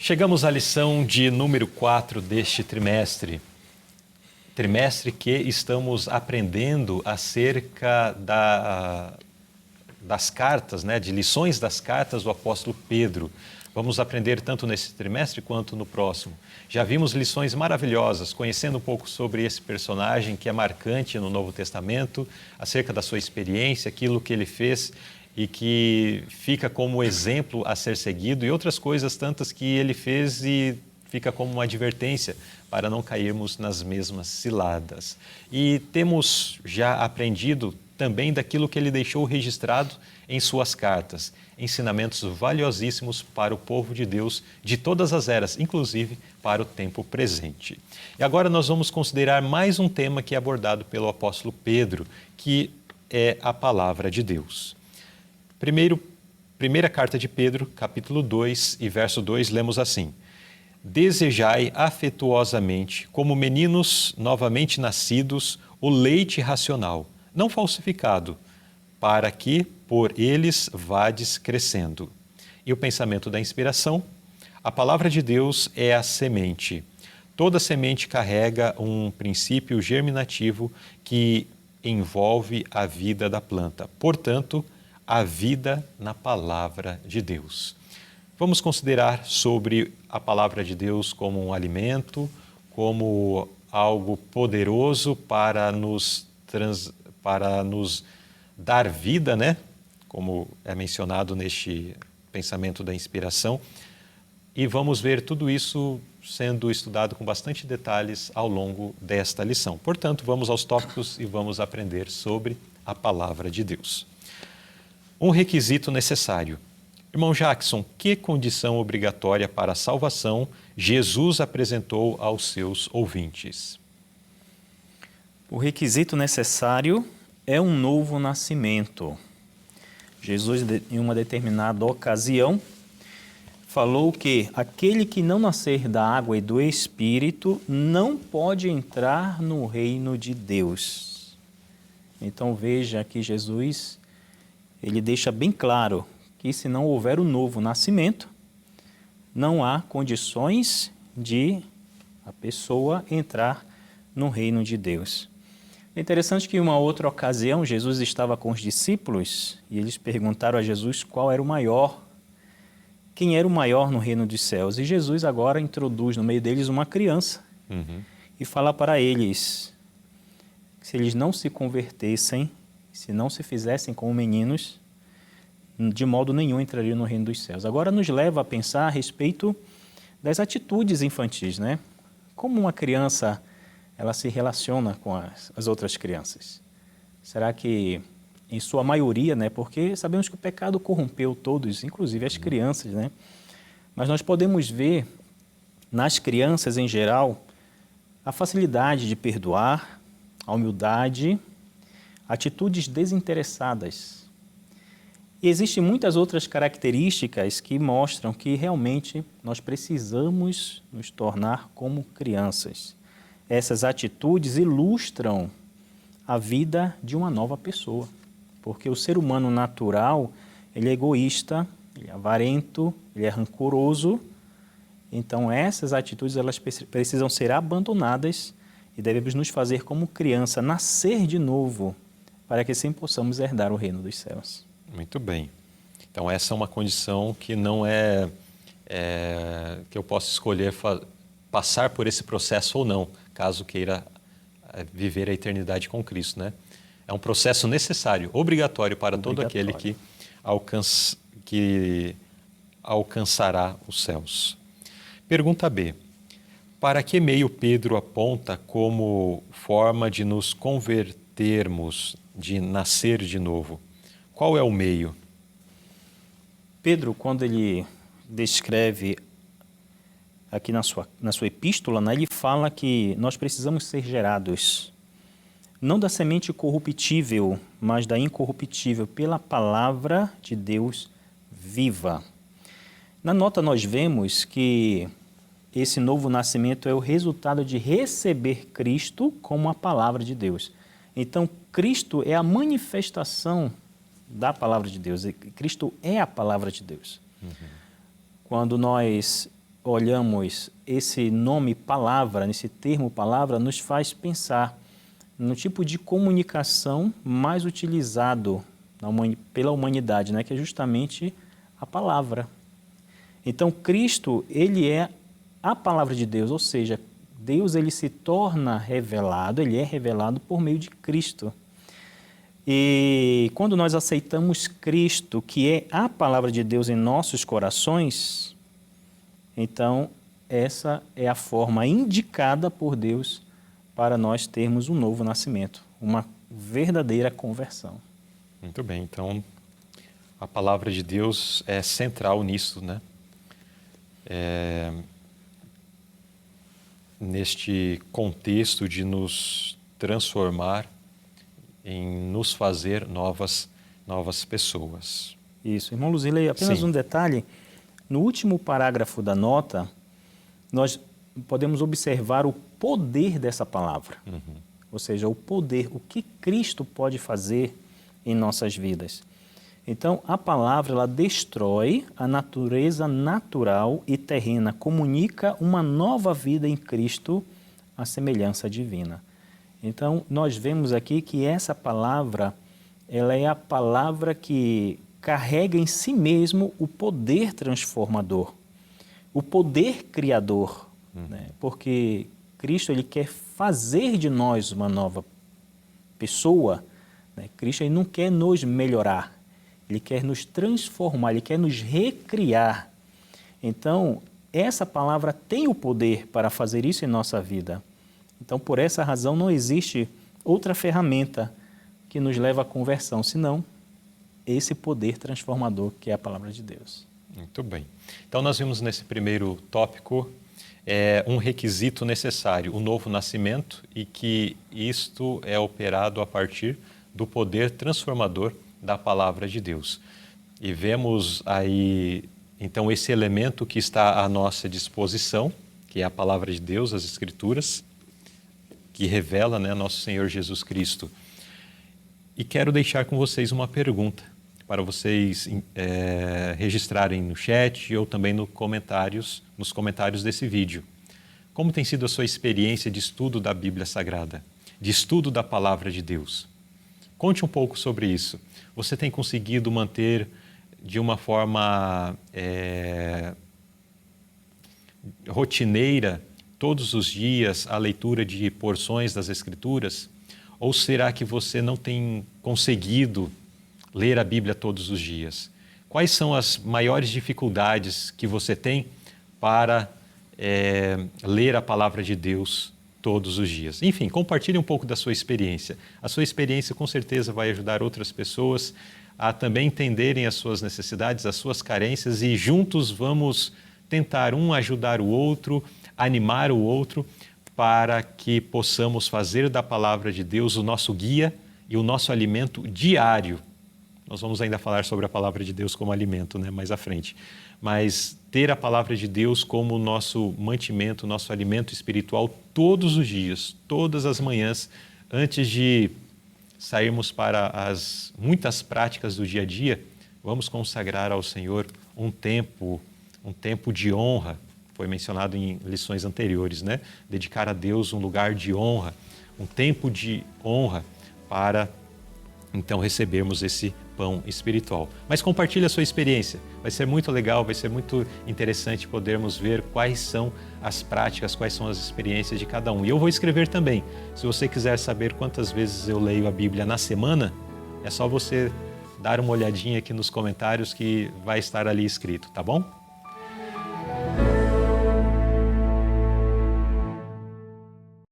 Chegamos à lição de número 4 deste trimestre. Trimestre que estamos aprendendo acerca das cartas, de lições das cartas do apóstolo Pedro. Vamos aprender tanto nesse trimestre quanto no próximo. Já vimos lições maravilhosas, conhecendo um pouco sobre esse personagem que é marcante no Novo Testamento, acerca da sua experiência, aquilo que ele fez e que fica como exemplo a ser seguido, e outras coisas tantas que ele fez e fica como uma advertência para não cairmos nas mesmas ciladas. E temos já aprendido também daquilo que ele deixou registrado em suas cartas, ensinamentos valiosíssimos para o povo de Deus de todas as eras, inclusive para o tempo presente. E agora nós vamos considerar mais um tema que é abordado pelo apóstolo Pedro, que é a palavra de Deus. Primeira carta de Pedro, capítulo 2 e verso 2, lemos assim: Desejai afetuosamente, como meninos novamente nascidos, o leite racional, não falsificado, para que por eles vades crescendo. E o pensamento da inspiração: a palavra de Deus é a semente. Toda semente carrega um princípio germinativo que envolve a vida da planta. Portanto, a vida na palavra de Deus. Vamos considerar sobre a palavra de Deus como um alimento, como algo poderoso para nos dar vida, como é mencionado neste pensamento da inspiração. E vamos ver tudo isso sendo estudado com bastante detalhes ao longo desta lição. Portanto, vamos aos tópicos e vamos aprender sobre a palavra de Deus. Um requisito necessário. Irmão Jackson, que condição obrigatória para a salvação Jesus apresentou aos seus ouvintes? O requisito necessário é um novo nascimento. Jesus, em uma determinada ocasião, falou que aquele que não nascer da água e do Espírito não pode entrar no reino de Deus. Então veja que Jesus, ele deixa bem claro que se não houver o novo nascimento, não há condições de a pessoa entrar no reino de Deus. É interessante que em uma outra ocasião, Jesus estava com os discípulos e eles perguntaram a Jesus qual era o maior, quem era o maior no reino dos céus. E Jesus agora introduz no meio deles uma criança e fala para eles que se eles não se convertessem, se não se fizessem como meninos, de modo nenhum entraria no reino dos céus. Agora nos leva a pensar a respeito das atitudes infantis, Como uma criança ela se relaciona com as outras crianças? Será que, em sua maioria, porque sabemos que o pecado corrompeu todos, inclusive as crianças, Mas nós podemos ver nas crianças em geral a facilidade de perdoar, a humildade, atitudes desinteressadas. E existem muitas outras características que mostram que realmente nós precisamos nos tornar como crianças. Essas atitudes ilustram a vida de uma nova pessoa, porque o ser humano natural, ele é egoísta, ele é avarento, ele é rancoroso. Então essas atitudes elas precisam ser abandonadas e devemos nos fazer como criança, nascer de novo, para que assim possamos herdar o reino dos céus. Muito bem. Então essa é uma condição que não é que eu possa escolher passar por esse processo ou não, caso queira viver a eternidade com Cristo, É um processo necessário, obrigatório para todo aquele que alcançará os céus. Pergunta B. Para que meio Pedro aponta como forma de nos convertermos, de nascer de novo? Qual é o meio? Pedro, quando ele descreve aqui na sua epístola, ele fala que nós precisamos ser gerados, não da semente corruptível, mas da incorruptível, pela palavra de Deus viva. Na nota nós vemos que esse novo nascimento é o resultado de receber Cristo como a palavra de Deus. Então, Cristo é a manifestação da palavra de Deus. Cristo é a palavra de Deus. Quando nós olhamos esse nome palavra, nesse termo palavra, nos faz pensar no tipo de comunicação mais utilizado pela humanidade, né? Que é justamente a palavra. Então, Cristo, ele é a palavra de Deus, ou seja, Deus ele se torna revelado, ele é revelado por meio de Cristo. E quando nós aceitamos Cristo, que é a palavra de Deus em nossos corações, então essa é a forma indicada por Deus para nós termos um novo nascimento, uma verdadeira conversão. Muito bem, então a palavra de Deus é central nisso, né? Neste contexto de nos transformar, em nos fazer novas pessoas. Isso, irmão Luzilei, apenas Sim. um detalhe, no último parágrafo da nota, nós podemos observar o poder dessa palavra, ou seja, o poder, o que Cristo pode fazer em nossas vidas. Então, a palavra, ela destrói a natureza natural e terrena, comunica uma nova vida em Cristo, a semelhança divina. Então, nós vemos aqui que essa palavra, ela é a palavra que carrega em si mesmo o poder transformador, o poder criador, né? Porque Cristo, ele quer fazer de nós uma nova pessoa, né? Cristo, ele não quer nos melhorar, ele quer nos transformar, ele quer nos recriar. Então, essa palavra tem o poder para fazer isso em nossa vida. Então, por essa razão, não existe outra ferramenta que nos leva à conversão, senão esse poder transformador que é a palavra de Deus. Muito bem. Então, nós vimos nesse primeiro tópico um requisito necessário, o novo nascimento, e que isto é operado a partir do poder transformador da palavra de Deus. E vemos aí, então, esse elemento que está à nossa disposição, que é a palavra de Deus, as Escrituras, que revela, né, nosso Senhor Jesus Cristo. E quero deixar com vocês uma pergunta para vocês registrarem no chat ou também nos comentários desse vídeo. Como tem sido a sua experiência de estudo da Bíblia Sagrada, de estudo da Palavra de Deus? Conte um pouco sobre isso. Você tem conseguido manter de uma forma rotineira todos os dias a leitura de porções das Escrituras? Ou será que você não tem conseguido ler a Bíblia todos os dias? Quais são as maiores dificuldades que você tem para ler a Palavra de Deus todos os dias? Enfim, compartilhe um pouco da sua experiência. A sua experiência com certeza vai ajudar outras pessoas a também entenderem as suas necessidades, as suas carências, e juntos vamos tentar ajudar o outro, animar o outro, para que possamos fazer da palavra de Deus o nosso guia e o nosso alimento diário. Nós vamos ainda falar sobre a palavra de Deus como alimento, né, mais à frente. Mas ter a palavra de Deus como nosso mantimento, nosso alimento espiritual todos os dias, todas as manhãs, antes de sairmos para as muitas práticas do dia a dia, vamos consagrar ao Senhor um tempo de honra. Foi mencionado em lições anteriores, né? Dedicar a Deus um lugar de honra, um tempo de honra para, então, recebermos esse pão espiritual. Mas compartilhe a sua experiência. Vai ser muito legal, vai ser muito interessante podermos ver quais são as práticas, quais são as experiências de cada um. E eu vou escrever também. Se você quiser saber quantas vezes eu leio a Bíblia na semana, é só você dar uma olhadinha aqui nos comentários que vai estar ali escrito, tá bom?